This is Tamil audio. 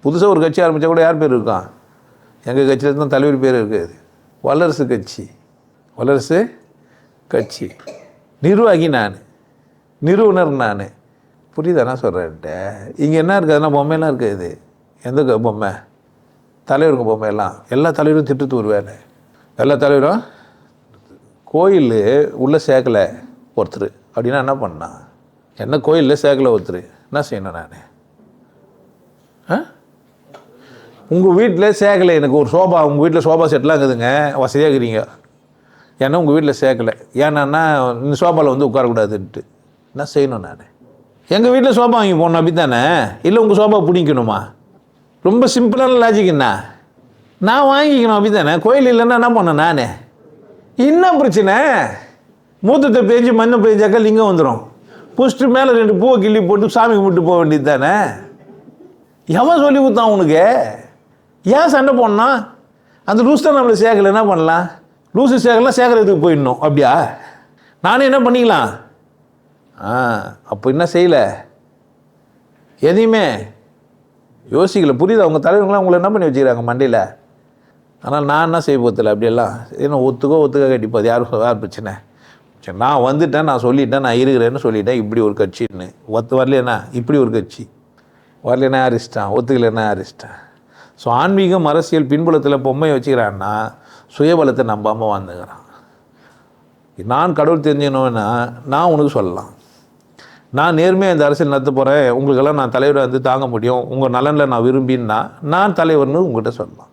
புதுசாக ஒரு கட்சி ஆரம்பித்தா கூட யார் பேர் இருக்கான்? எங்கள் கட்சியில் தான் தலைவர் பேர் இருக்காது. வல்லரசு கட்சி, வல்லரசு கட்சி. நிர்வாகி நான், நிறுவனர் நான். புரியுதா நான் சொல்கிறேன்ட்ட? இங்கே என்ன இருக்காதுன்னா பொம்மையெல்லாம் இருக்காது. எந்த பொம்மை? தலைவருங்க பொம்மையெல்லாம். எல்லா தலைவரும் திட்டத்து ஒரு வேலை. எல்லா தலைவரும் கோயில் உள்ளே சேர்க்கலை ஒருத்தர் அப்படின்னா என்ன பண்ணான்? என்ன கோயிலில் சேர்க்கலை ஒருத்தர் என்ன செய்யணும் நான்? உங்கள் வீட்டில் சேர்க்கலை, எனக்கு ஒரு சோபா, உங்கள் வீட்டில் சோபா செட்லாம் இருக்குதுங்க, வசதியாக இருக்கிறீங்க, ஏன்னா உங்கள் வீட்டில் சேர்க்கலை, ஏன்னா இந்த சோபாவில் வந்து உட்காரக்கூடாதுன்ட்டு என்ன செய்யணும் நான்? எங்கள் வீட்டில் சோபா வாங்கி போடணும் அப்படி தானே? இல்லை உங்கள் சோபா பிடிக்கணுமா? ரொம்ப சிம்பிளான லாஜிக்குண்ணா. நான் வாங்கிக்கணும் அப்படி தானே? கோயில் இல்லைன்னா என்ன பண்ணேன் நான்? என்ன பிரச்சனை? மூத்தத்தை பேஞ்சு மண்ணை பேஞ்சாக்கா லிங்கம் வந்துடும். புஷ்ட்டு மேலே 2 பூவை கிள்ளி போட்டு சாமி கும்பிட்டு போக வேண்டியது தானே? எவன் சொல்லி கொடுத்தான் உனக்கு? ஏன் சண்டை போடனா? அந்த லூஸ் தான் நம்மளை சேர்க்கலை, என்ன பண்ணலாம்? லூஸு சேர்க்கலாம், சேர்க்கறதுக்கு போயிடணும் அப்படியா? நானே என்ன பண்ணிக்கலாம்? அப்போ என்ன செய்யலை? எதையுமே யோசிக்கலை. புரியுது? அவங்க தலைவங்களாம் உங்களை என்ன பண்ணி வச்சுக்கிறாங்க மண்டையில். ஆனால் நான் என்ன செய்ய போதில்லை அப்படியெல்லாம். ஏன்னா ஒத்துக்க கட்டிப்போது யார் பிரச்சனை? சரி, நான் வந்துட்டேன், நான் சொல்லிட்டேன், நான் இருக்கிறேன்னு சொல்லிட்டேன். இப்படி ஒரு கட்சின்னு வரலன்னா இப்படி ஒரு கட்சி வரலன்னா யார் இஷ்டம்? ஒத்துக்கலைன்னா யார் இஷ்டம்? ஸோ ஆன்மீகம் அரசியல் பின்புலத்தில் பொம்மையை வச்சுக்கிறான்னா சுயபலத்தை நம்பாமல் வாழ்ந்துக்கிறான். நான் கடவுள் தெரிஞ்சணுன்னா நான் உனக்கு சொல்லலாம், நான் நேர்மையாக இந்த அரசியல் நடத்த போகிறேன், உங்களுக்கெல்லாம் நான் தலைவரை வந்து தாங்க முடியும், உங்கள் நலனில் நான் விரும்பின்னா நான் தலைவர்னு உங்கள்கிட்ட சொல்லலாம்.